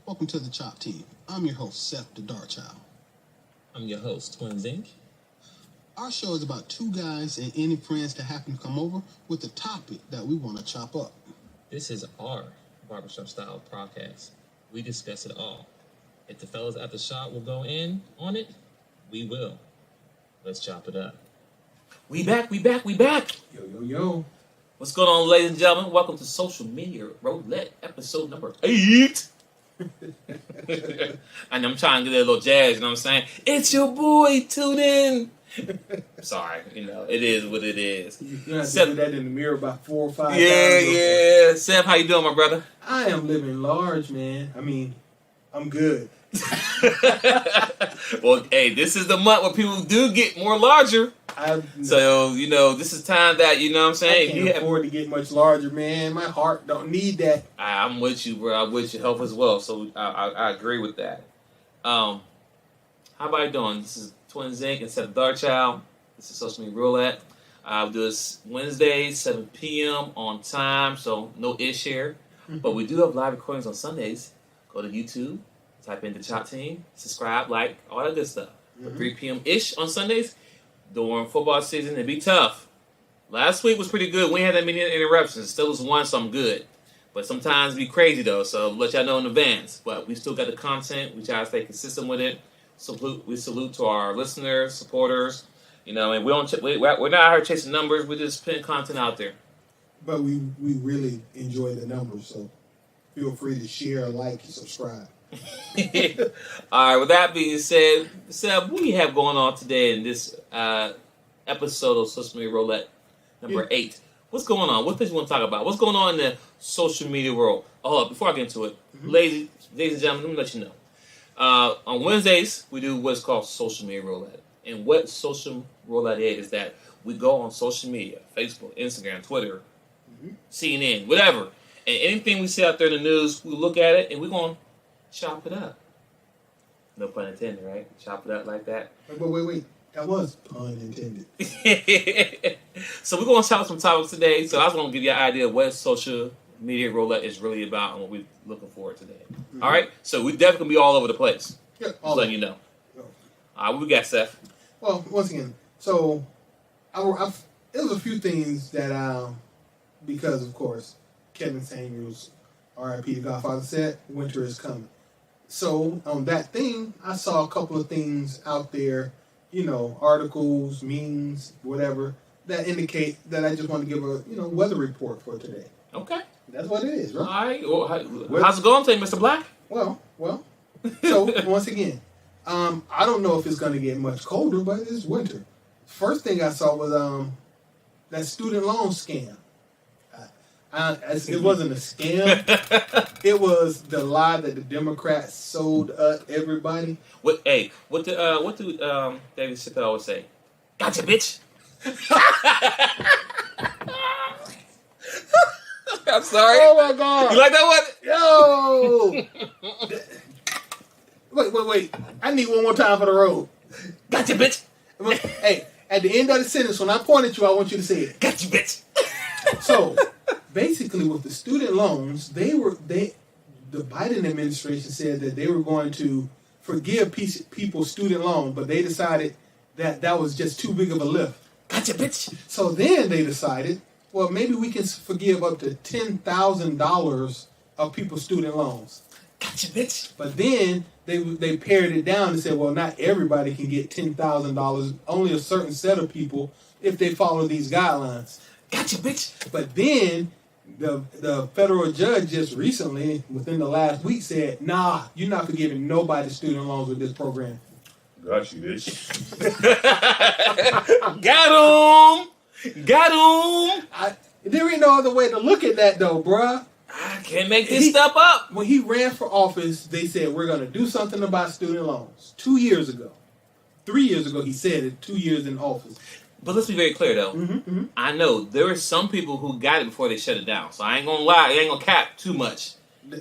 Welcome to the DaChop Team. I'm your host, Seth the Dark Child. I'm your host, Thank. Our show is about two guys and any friends that happen to come over with a topic that we want to chop up. This is our Barbershop style podcast. We discuss it all. If the fellas at the shop will go in on it, we will. Let's chop it up. We back. Yo. What's going on, ladies and gentlemen? Welcome to Social Media Roulette, episode number 8. And I'm trying to get a little jazz, you know what I'm saying? It's your boy, tune in. Sorry, it is what it is. You have to do that in the mirror about 4 or 5 times. Yeah. Sam, how you doing, my brother? I am living large, man. I mean, I'm good. Well, hey, this is the month where people do get more larger. So, this is time that, you know what I'm saying? I can't afford to get much larger, man. My heart don't need that. I'm with you, bro. I'm with your health as well. So, I agree with that. How about you doing? This is Twin Zinc instead of Dark Child. This is Social Media Roulette. I'll do this Wednesday, 7 p.m. on time, so no ish here. But we do have live recordings on Sundays. Go to YouTube, type in DaChop Team, subscribe, like, all that good stuff. 3 p.m.-ish on Sundays. During football season, it'd be tough. Last week was pretty good. We ain't had that many interruptions. Still was one, so I'm good. But sometimes it be crazy, though, so let y'all know in advance. But we still got the content. We try to stay consistent with it. We salute to our listeners, supporters, and we're not out here chasing numbers. We're just putting content out there. But we really enjoy the numbers, so feel free to share, like, and subscribe. All right, with that being said, Seb, what do you have going on today in this episode of Social Media Roulette number 8? What's going on? What things you want to talk about? What's going on in the social media world? Oh, before I get into it, ladies and gentlemen, let me let you know. On Wednesdays, we do what's called Social Media Roulette. And what Social Roulette is that we go on social media, Facebook, Instagram, Twitter, CNN, whatever. And anything we see out there in the news, we look at it and we're going to chop it up. No pun intended, right? Chop it up like that. Wait. That was pun intended. So we're going to talk some topics today. So I just want to give you an idea of what Social Media Roulette is really about and what we're looking for today. All right? So we're definitely going to be all over the place. Yeah, just letting you know. All right, what we got, Seth? Well, once again, so there was a few things that, because of course, Kevin Samuels, R.I.P. the Godfather, said winter is coming. So on that thing, I saw a couple of things out there, articles, memes, whatever, that indicate that I just want to give a weather report for today. Okay. That's what it is, right? All right. Well, how's it going today, Mr. Black? Well. So once again, I don't know if it's going to get much colder, but it's winter. First thing I saw was that student loan scam. It wasn't a scam. It was the lie that the Democrats sold everybody. What do David Chappelle always say? Gotcha, bitch. I'm sorry. Oh my God! You like that one? Yo! Wait! I need one more time for the road. Gotcha, bitch. Hey, at the end of the sentence, when I point at you, I want you to say it. Gotcha, bitch. So, basically, with the student loans, the Biden administration said that they were going to forgive people's student loans, but they decided that was just too big of a lift. Gotcha, bitch. So then they decided, well, maybe we can forgive up to $10,000 of people's student loans. Gotcha, bitch. But then they pared it down and said, well, not everybody can get $10,000. Only a certain set of people if they follow these guidelines. Gotcha, bitch. But then the federal judge just recently, within the last week, said, nah, you're not forgiving nobody's student loans with this program. Gotcha, bitch. Got him. There ain't no other way to look at that, though, bruh. I can't make this stuff up. When he ran for office, they said, we're going to do something about student loans. 2 years ago. 3 years ago, he said it, 2 years in office. But let's be very clear, though. I know there are some people who got it before they shut it down. So I ain't going to lie. I ain't going to cap too much.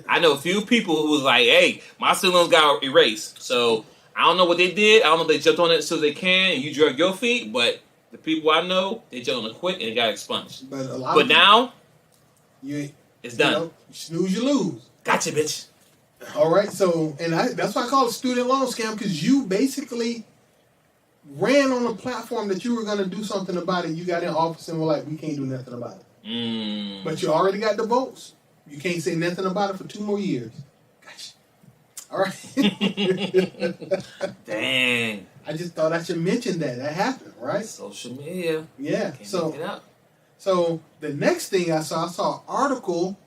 I know a few people who was like, hey, my student loans got erased. So I don't know what they did. I don't know if they jumped on it so they can and you drug your feet. But the people I know, they jumped on it quick and it got expunged. But now, it's done. You snooze, you lose. Gotcha, bitch. All right, so that's why I call it student loan scam, because you basically ran on a platform that you were going to do something about it. You got in office and were like, we can't do nothing about it. But you already got the votes. You can't say nothing about it for 2 more years. Gotcha. All right. Dang. I just thought I should mention that. That happened, right? Social media. Yeah. Can't So, make it up. so the next thing I saw an article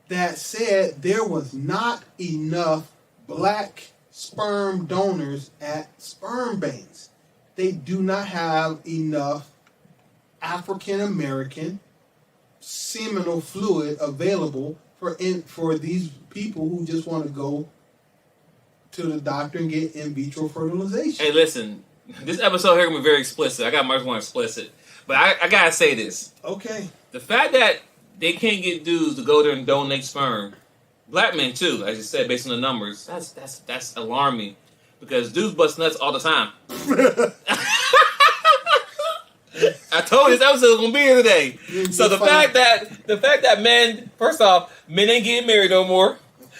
that said there was not enough black sperm donors at sperm banks. They do not have enough African American seminal fluid available for these people who just want to go to the doctor and get in vitro fertilization. Hey, listen, this episode here gonna be very explicit. I got much more explicit, but I gotta say this. Okay. The fact that they can't get dudes to go there and donate sperm, black men too, as you said, based on the numbers, that's alarming, because dudes bust nuts all the time. I told you this episode was gonna be here today. So the fact that men, first off, men ain't getting married no more.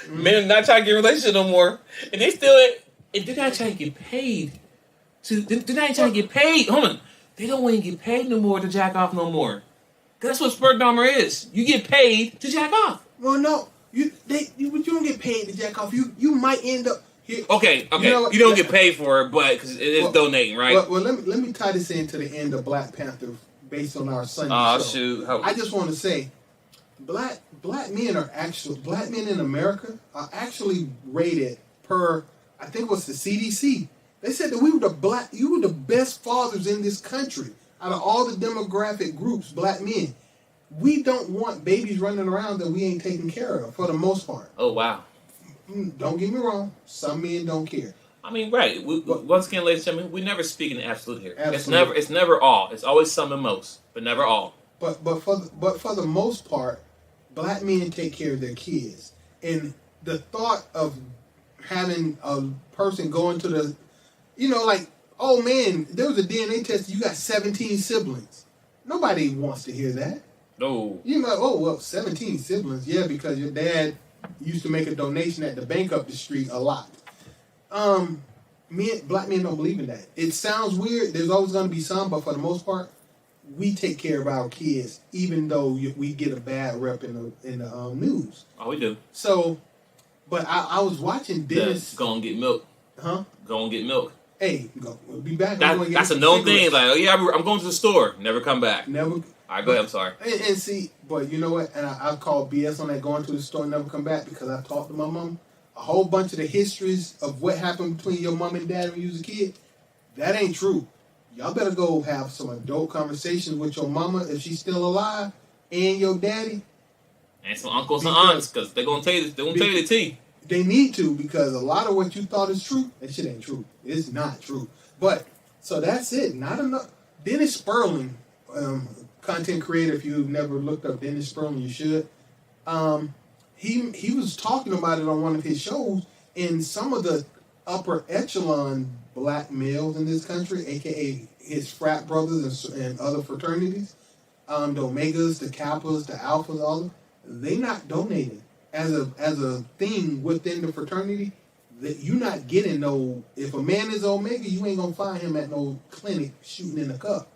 Men are not trying to get in a relationship no more, and they're not trying to get paid. They're not trying to get paid. Hold on, they don't want to get paid no more to jack off no more. That's what sperm donor is. You get paid to jack off. Well, no, you don't get paid to jack off. You might end up. Here. Okay. You don't get paid for it, but because it is donating, right? Well, let me tie this into the end of Black Panther based on our Sunday show. Shoot! I just want to say, black men in America are actually rated per, I think it was the CDC. They said that you were the best fathers in this country out of all the demographic groups. Black men, we don't want babies running around that we ain't taking care of for the most part. Oh wow. Don't get me wrong. Some men don't care. I mean, right. Once again, ladies and gentlemen, we never speak in absolute here. Absolutely. It's never all. It's always some and most, but never all. But for the most part, black men take care of their kids. And the thought of having a person go into the, like, oh man, there was a DNA test. You got 17 siblings. Nobody wants to hear that. No. You're like, oh well, 17 siblings. Yeah, because your dad used to make a donation at the bank up the street a lot. Black men don't believe in that. It sounds weird. There's always going to be some, but for the most part, we take care of our kids, even though we get a bad rep in the news. Oh, we do. So, but I was watching Dennis. Go and get milk. Huh? Go and get milk. Hey, we'll be back. That's a known thing. Like, oh yeah, I'm going to the store. Never come back. Never. All right, go ahead. I'm sorry. And see, but you know what? And I've called BS on that, going to the store and never come back, because I've talked to my mom. A whole bunch of the histories of what happened between your mom and dad when you was a kid, that ain't true. Y'all better go have some adult conversations with your mama if she's still alive, and your daddy. And some uncles and aunts, because they're going to tell you the tea. They need to, because a lot of what you thought is true, that shit ain't true. It's not true. But, so that's it. Not enough. Dennis Sperling, content creator, if you've never looked up Dennis Sperling, you should. He was talking about it on one of his shows, and some of the upper echelon black males in this country, aka his frat brothers and other fraternities, the Omegas, the Kappas, the Alphas, all of them, they not donating as a thing within the fraternity. That you not getting no. If a man is Omega, you ain't gonna find him at no clinic shooting in a cup.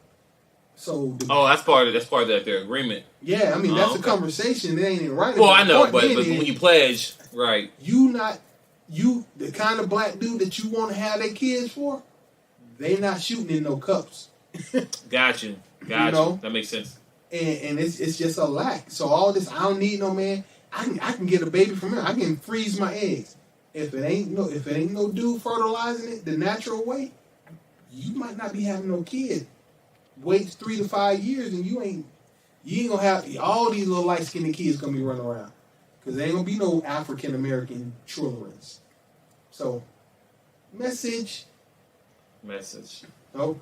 So that's part of their agreement. Yeah, I mean that's a conversation. It ain't in writing. Well, I know, but when you pledge, right? You the kind of black dude that you want to have their kids for, they not shooting in no cups. Got you. That makes sense. And it's just a lack. So all this, I don't need no man. I can get a baby from him. I can freeze my eggs. If it ain't no dude fertilizing it the natural way, you might not be having no kid. Wait 3 to 5 years and you ain't gonna have all these little light skinned kids gonna be running around, because there ain't gonna be no African American children. So, message. Oh,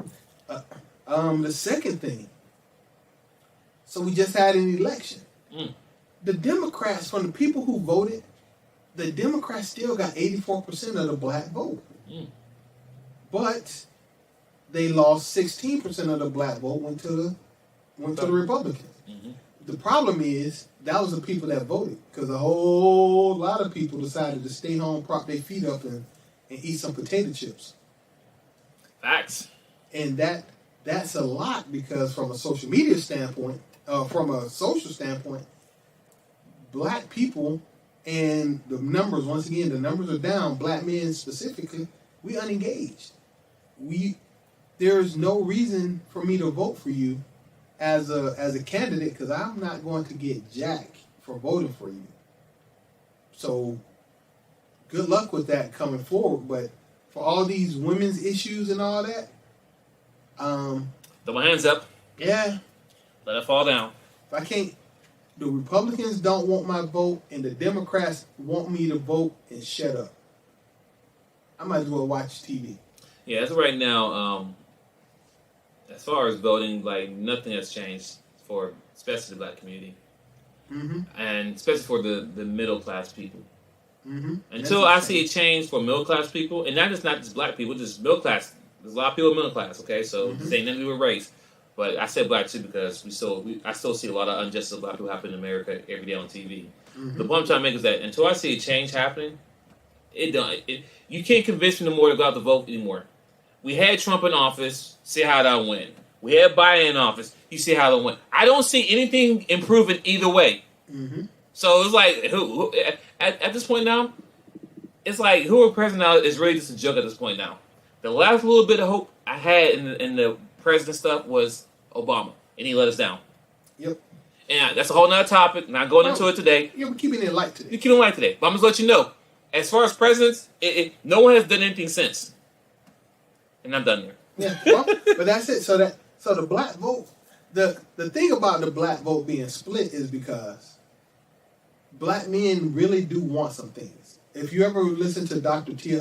the second thing. So we just had an election. The Democrats, from the people who voted, the Democrats still got 84% of the black vote. But they lost 16% of the black vote went to the Republicans. the problem is that was the people that voted, because a whole lot of people decided to stay home, prop their feet up, and eat some potato chips. Facts. And that's a lot, because from a social media standpoint, from a social standpoint, black people and the numbers, once again, the numbers are down. Black men specifically, we unengaged. There's no reason for me to vote for you as a candidate, because I'm not going to get jack for voting for you. So good luck with that coming forward. But for all these women's issues and all that, throw my hands up. Yeah. Let it fall down. If I can't, the Republicans don't want my vote, and the Democrats want me to vote and shut up. I might as well watch TV. Yeah, as of right now, as far as voting, like nothing has changed for especially the black community, and especially for the middle class people. Until I see a change for middle class people, and not just black people, just middle class. There's a lot of people in middle class. Okay, so this ain't nothing to do with race, but I said black too because I still see a lot of injustice of black people happen in America every day on TV. The point I'm trying to make is that until I see a change happening, you can't convince me no more to go out to vote anymore. We had Trump in office, see how that went. We had Biden in office, you see how that went. I don't see anything improving either way. So it's like, who at this point now, it's like who are president now is really just a joke at this point now. The last little bit of hope I had in the president stuff was Obama, and he let us down. Yep. And that's a whole nother topic. Not going into it today. Yeah, we're keeping it light today. We're keeping it light today. But I'm just let you know, as far as presidents, no one has done anything since. And I'm done there. Yeah, well, but that's it. So the black vote, the thing about the black vote being split is because black men really do want some things. If you ever listen to Dr. T.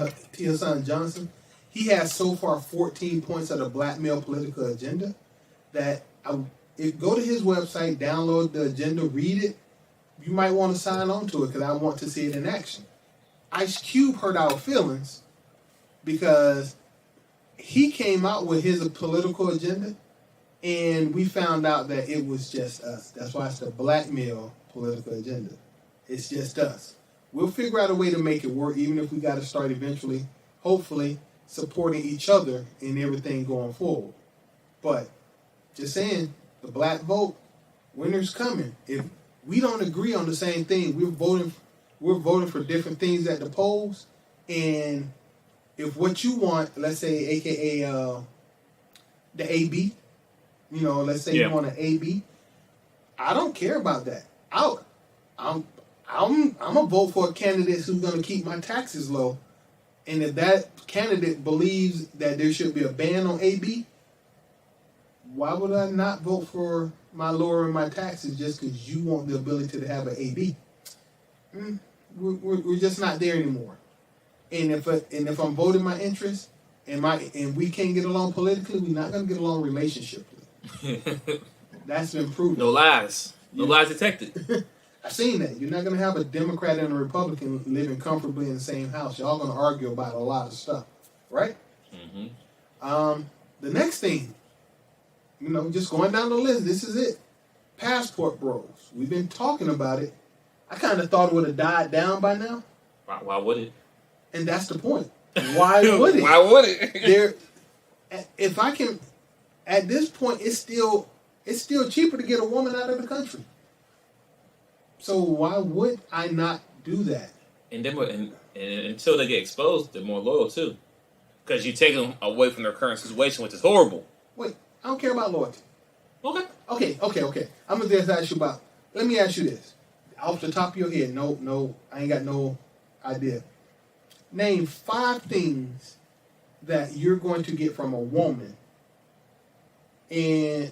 Johnson, he has so far 14 points of the black male political agenda that go to his website, download the agenda, read it. You might want to sign on to it because I want to see it in action. Ice Cube hurt our feelings because he came out with his political agenda, and we found out that it was just us. That's why it's the black male political agenda. It's just us. We'll figure out a way to make it work, even if we got to start eventually, hopefully, supporting each other in everything going forward. But just saying, the black vote, winter's coming. If we don't agree on the same thing, we're voting for different things at the polls, and if what you want, let's say, AKA the AB, let's say you want an AB, I don't care about that. I'm gonna vote for a candidate who's gonna keep my taxes low, and if that candidate believes that there should be a ban on AB, why would I not vote for my lowering my taxes just because you want the ability to have an AB? We're just not there anymore. And if I'm voting my interest and we can't get along politically, we're not gonna get along relationshiply. That's been proven. No lies. No lies detected. I've seen that. You're not gonna have a Democrat and a Republican living comfortably in the same house. Y'all gonna argue about a lot of stuff, right? The next thing, just going down the list. This is it. Passport bros. We've been talking about it. I kind of thought it would have died down by now. Why would it? And that's the point. Why would it? Why would it? If I can, at this point, it's still cheaper to get a woman out of the country. So why would I not do that? And until they get exposed, they're more loyal too, because you take them away from their current situation, which is horrible. Wait, I don't care about loyalty. Okay. I'm gonna just ask you about. Let me ask you this, off the top of your head. No, I ain't got no idea. Name 5 things that you're going to get from a woman, and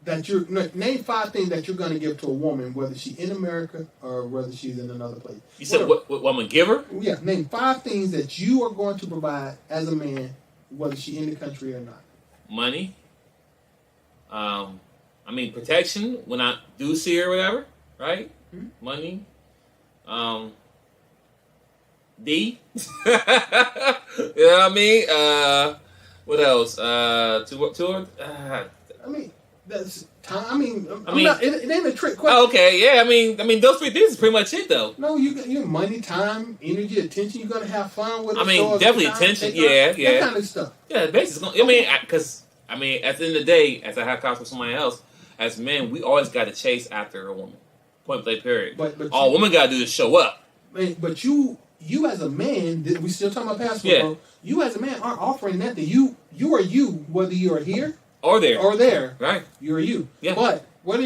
name 5 things that you're going to give to a woman, whether she's in America or whether she's in another place. You said what I'm going to give her? Yeah, name 5 things that you are going to provide as a man, whether she's in the country or not. Money. Protection when I do see her or whatever, right? Money. D. You know what I mean? What else? That's time. I mean, mean, it ain't a trick question. Oh, okay, yeah. I mean, those 3 things is pretty much it, though. No, you got your money, time, energy, attention. You're gonna have fun with. I mean, definitely attention. Yeah. That kind of stuff. Yeah, basically. I mean, because at the end of the day, as I have contact with somebody else, as men, we always got to chase after a woman. Point blank. Period. But all women got to do is show up. But you as a man, we still talking about passport, bro. You as a man aren't offering that. You are you, whether you are here or there. Right. You're you. Yeah. But what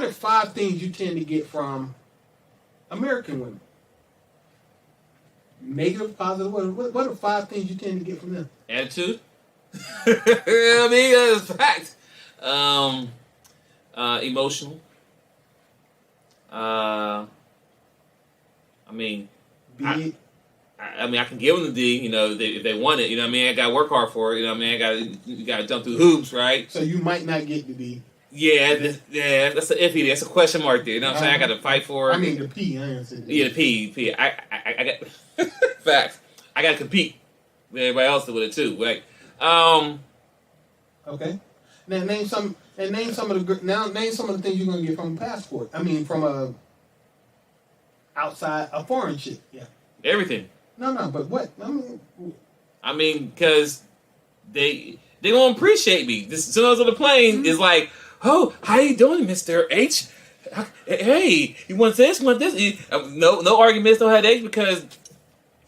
are 5 things you tend to get from American women? Negative, positive. What are 5 things you tend to get from them? Attitude. I mean, that's a fact. Emotional. I mean, I can give them the D, if they want it. You know what I mean? I got to work hard for it. You know what I mean? You got to jump through hoops, right? So you might not get the D. Yeah, that's an iffy. That's a question mark there. You know what I'm saying? I got to fight for it. I mean, the P. I ain't saying the P. I got facts. I got to compete with everybody else with it too, right? Okay. Now name some of the things you're gonna get from a passport. I mean, from a foreign shit. Yeah. Everything. No, but what? I mean, because they gonna appreciate me. As soon as on the plane is like, oh, how you doing, Mr. H? Hey, you want this? Want this? No arguments, no headaches, because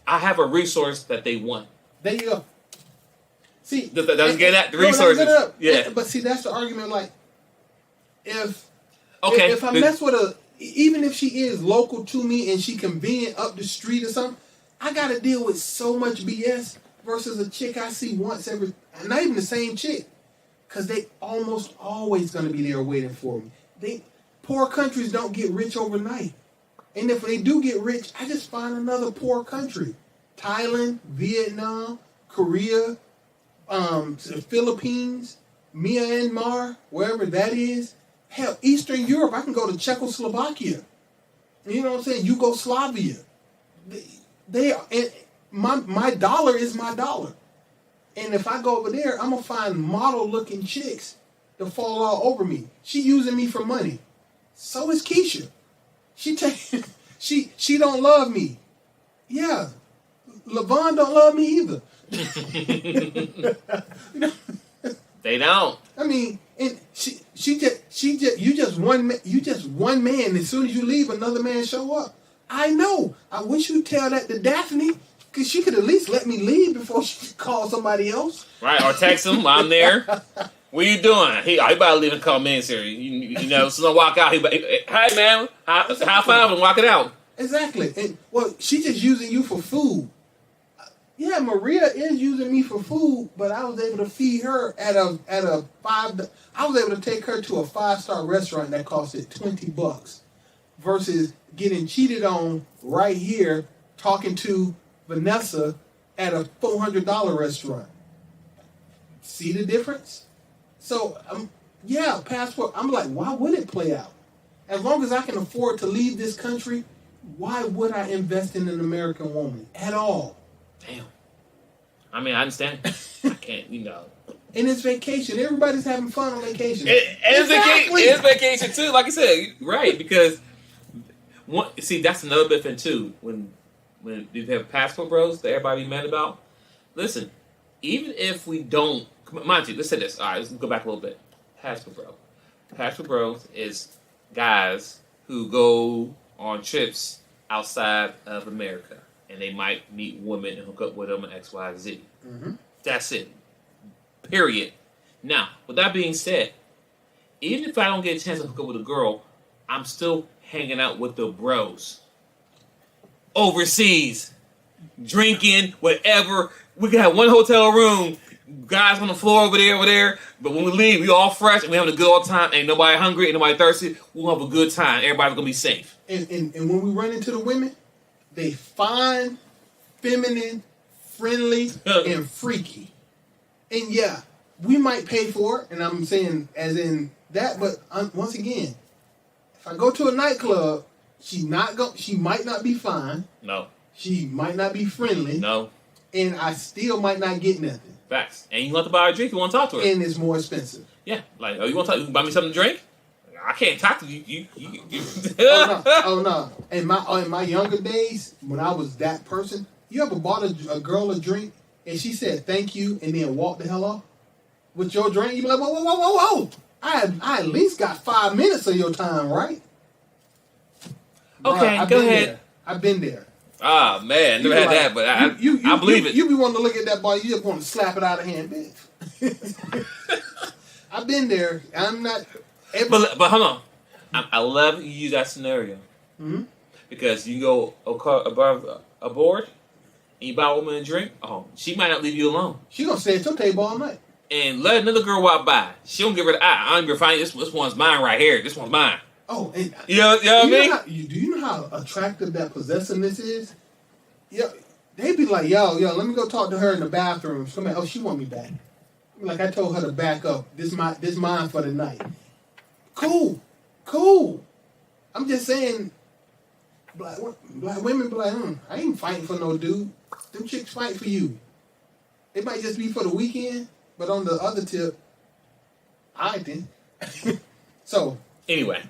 I have a resource that they want. There you go. See, that's getting at the resources. Yeah, but see, that's the argument. Like, if I mess mess with even if she is local to me and she convenient up the street or something, I got to deal with so much BS versus a chick I see once not even the same chick, because they almost always going to be there waiting for me. Poor countries don't get rich overnight, and if they do get rich, I just find another poor country: Thailand, Vietnam, Korea. The Philippines, Myanmar, wherever that is. Hell, Eastern Europe, I can go to Czechoslovakia. You know what I'm saying? Yugoslavia. They are, and my dollar is my dollar. And if I go over there, I'm going to find model-looking chicks to fall all over me. She using me for money. So is Keisha. She don't love me. Yeah. LaVon don't love me either. They don't. I mean, and you just one man. As soon as you leave, another man show up. I know. I wish you'd tell that to Daphne, because she could at least let me leave before she called somebody else. Right, or text him while I'm there. What are you doing? He about to leave and call me in here. You know, so I walk out. Hey man, high five and walk it out. Exactly. And she's just using you for food. Yeah, Maria is using me for food, but I was able to feed her at a $5. I was able to take her to a 5-star restaurant that costed $20, versus getting cheated on right here, talking to Vanessa at a $400 restaurant. See the difference? So, passport. I'm like, why would it play out? As long as I can afford to leave this country, why would I invest in an American woman at all? Damn. I mean, I understand. I can't, And it's vacation. Everybody's having fun on vacation. It's vacation too, like I said, right? Because that's another bit thing too. When you have passport bros that everybody be mad about. Listen, even if we don't, mind you, let's say this. All right, let's go back a little bit. Passport bros is guys who go on trips outside of America. And they might meet women and hook up with them and X, Y, Z. Mm-hmm. That's it. Period. Now, with that being said, even if I don't get a chance to hook up with a girl, I'm still hanging out with the bros. Overseas. Drinking, whatever. We can have one hotel room. Guys on the floor over there. But when we leave, we all fresh and we having a good old time. Ain't nobody hungry, ain't nobody thirsty. We'll have a good time. Everybody's going to be safe. And when we run into the women, they fine, feminine, friendly, and freaky. And yeah, we might pay for it, and I'm saying as in that, but once again, if I go to a nightclub, she might not be fine. No. She might not be friendly. No. And I still might not get nothing. Facts. And you want to buy her a drink, you want to talk to her. And it's more expensive. Yeah. Like, oh, you want to buy me something to drink? I can't talk to you. Oh no! In my younger days, when I was that person, you ever bought a girl a drink and she said thank you and then walked the hell off with your drink? You be like, whoa! I at least got 5 minutes of your time, right? Okay, Bruh, go ahead. There. I've been there. Ah, man, never had that, but I believe it. You be wanting to look at that boy, you just want to slap it out of hand, bitch. I've been there. I'm not. But hold on, I love you use that scenario because you go above a board and you buy a woman a drink. Oh, she might not leave you alone. She gonna stay at your table all night. And let another girl walk by. She don't give her the eye. I don't even find this one's mine right here. This one's mine. Oh, and you know what I mean? Do you know how attractive that possessiveness is? Yeah, they be like, yo, let me go talk to her in the bathroom. Somebody, oh, she want me back. Like I told her to back up. This mine for the night. Cool. I'm just saying, black women be like, I ain't fighting for no dude. Them chicks fight for you. It might just be for the weekend, but on the other tip, I did. So anyway,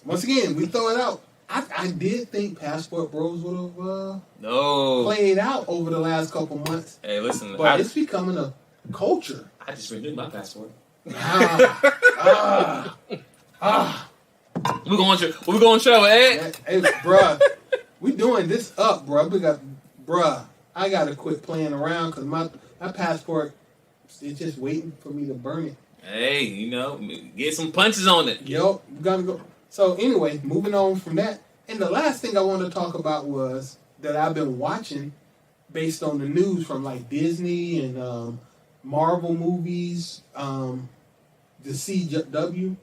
once again, we throw it out. I did think Passport Bros would have played out over the last couple months. Hey, listen, but it's becoming a culture. I just renewed my passport. We going show, eh? Hey, bruh, we doing this up, bruh. I gotta quit playing around because my passport is just waiting for me to burn it. Hey, get some punches on it. Yo, gotta go. So anyway, moving on from that, and the last thing I wanted to talk about was that I've been watching based on the news from like Disney and Marvel movies, the CW,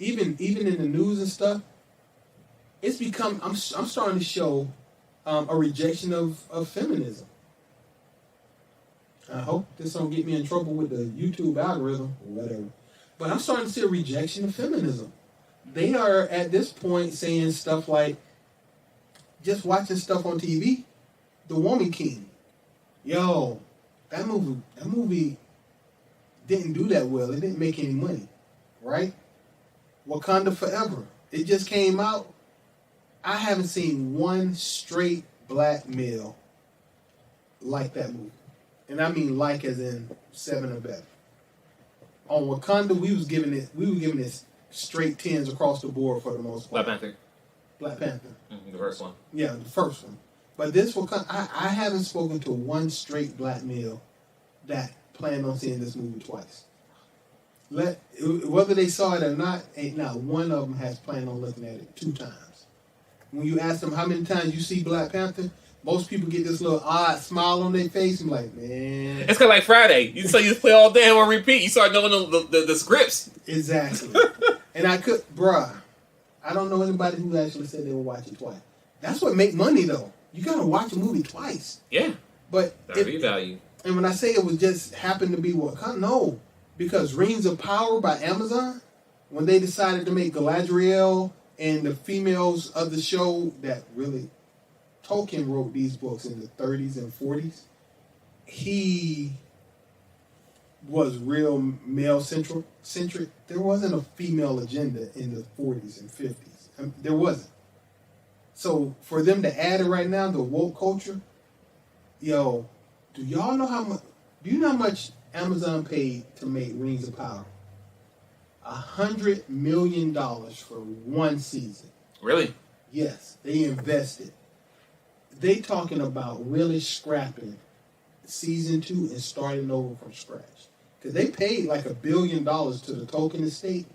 even in the news and stuff. It's become I'm starting to show a rejection of feminism. I hope this don't get me in trouble with the YouTube algorithm or whatever. But I'm starting to see a rejection of feminism. They are at this point saying stuff like, just watching stuff on TV, The Woman King. Yo, that movie didn't do that well. It didn't make any money, right? Wakanda Forever. It just came out. I haven't seen one straight black male like that movie. And I mean like as in 7 or better. On Wakanda, we were giving it straight 10s across the board for the most part. Black Panther. The first one. Yeah, the first one. But this Wakanda, I haven't spoken to one straight black male that planned on seeing this movie twice. Whether they saw it or not, ain't not one of them has planned on looking at it 2 times. When you ask them how many times you see Black Panther, most people get this little odd smile on their face and like, man. It's kind of like Friday. You play all day on repeat. You start knowing the scripts. Exactly. And I don't know anybody who actually said they would watch it twice. That's what make money though. You gotta watch a movie twice. Yeah. But value. And when I say it was just happened to be no. Because Rings of Power by Amazon, when they decided to make Galadriel and the females of the show that really Tolkien wrote these books in the 30s and 40s. He was real male centric. There wasn't a female agenda in the 40s and 50s. There wasn't. So for them to add it right now, the woke culture, yo, do you know how much Amazon paid to make Rings of Power? $100 million for one season. Really? Yes, they invested. They talking about really scrapping season 2 and starting over from scratch. Because they paid like $1 billion to the Tolkien estate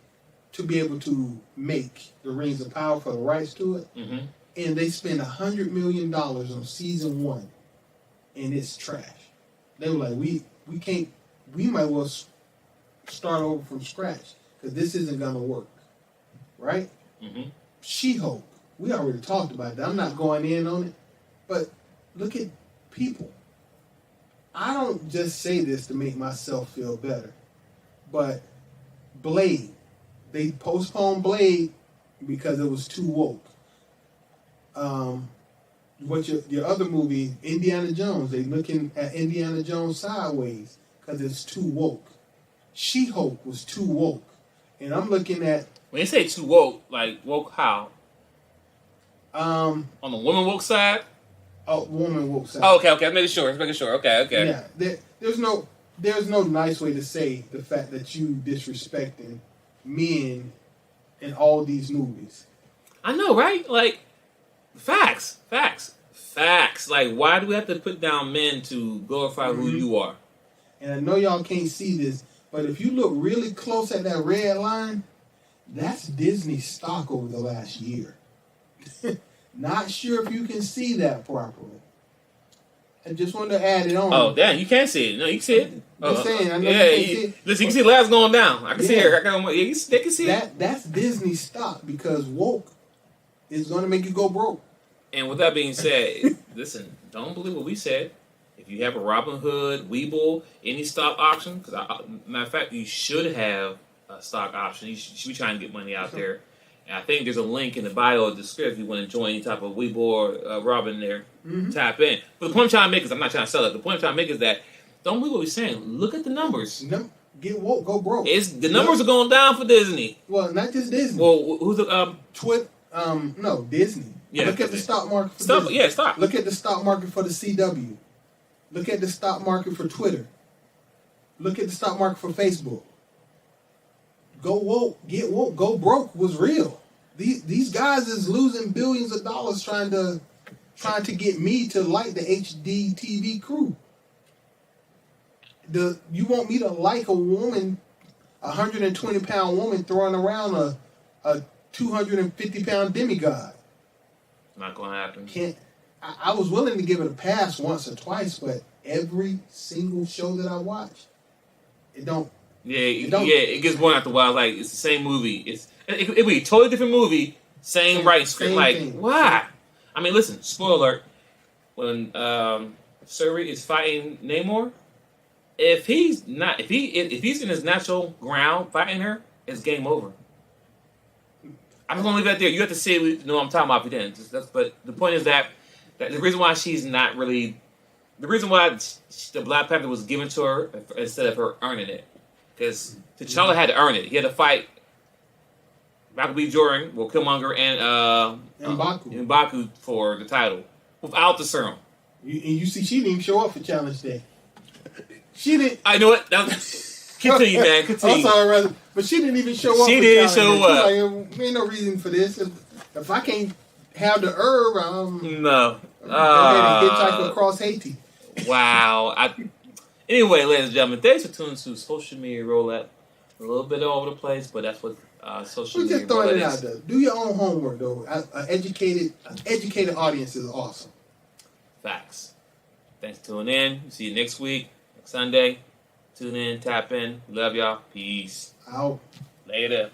to be able to make the Rings of Power for the rights to it. Mm-hmm. And they spent $100 million on season 1. And it's trash. They were like, we might well start over from scratch. Because this isn't going to work. Right? Mm-hmm. She-Hulk. We already talked about that. I'm not going in on it. But look at people. I don't just say this to make myself feel better. But Blade. They postponed Blade because it was too woke. Your other movie, Indiana Jones, they looking at Indiana Jones sideways because it's too woke. She-Hulk was too woke. And I'm looking at... When you say too woke, like woke how? On the woman woke side? Oh, woman woke side. Oh, okay. Let's make it sure. Okay. Yeah, there's no nice way to say the fact that you disrespecting men in all these movies. I know, right? Like, facts. Like, why do we have to put down men to glorify who you are? And I know y'all can't see this, but if you look really close at that red line, that's Disney stock over the last year. Not sure if you can see that properly. I just wanted to add it on. Oh, damn, you can't see it. No, you can see it. I'm saying, I know yeah, you can't see it. Listen, you can see labs going down. I can see it. They can see it. That's Disney stock because woke is going to make you go broke. And with that being said, listen, don't believe what we said. If you have a Robinhood, Webull, any stock option, because matter of fact, you should have a stock option. You should be trying to get money out there. And I think there's a link in the bio of the script if you want to join any type of Webull or Robin there. Tap in. But the point I'm trying to make is, I'm not trying to sell it. The point I'm trying to make is that don't believe what we're saying. Look at the numbers. Get woke, go broke. The numbers are going down for Disney. Well, not just Disney. Well, who's the no, Disney. Yeah, look at the stock market for Disney. Yeah, stock. Look at the stock market for the CW. Look at the stock market for Twitter. Look at the stock market for Facebook. Go woke, get woke, go broke was real. These guys is losing billions of dollars trying to get me to like the HD TV crew. You want me to like a woman, a 120-pound woman throwing around a 250-pound demigod? Not going to happen. I was willing to give it a pass once or twice, but every single show that I watch, it don't. Yeah, it gets boring after a while. Like, it's the same movie. It'd be a totally different movie, same writing script. Like, thing. why? I mean, listen, spoiler alert. When Suri is fighting Namor, if he's in his natural ground fighting her, it's game over. I'm just gonna leave that there. You have to see it. You know what I'm talking about. If you didn't, but the point is that the reason why she's not really, the reason why the Black Panther was given to her instead of her earning it, because T'Challa had to earn it. He had to fight Michael B. Jordan, Killmonger, and M'Baku for the title without the serum. You see, she didn't even show up for Challenge Day. She didn't. I know it. Continue, man. Continue. I'm sorry, brother, but she didn't even show up. She didn't show up. Like, ain't no reason for this. If I can't have the herb, no. Go ahead and hitchhike across Haiti. Wow. Anyway, ladies and gentlemen, thanks for tuning to Social Media Roulette. A little bit all over the place, but that's what social media We're just throwing roulette it out is. there. Do your own homework, though. An educated audience is awesome. Facts. Thanks for tuning in. See you next week, next Sunday. Tune in, tap in. Love y'all. Peace. Out. Later.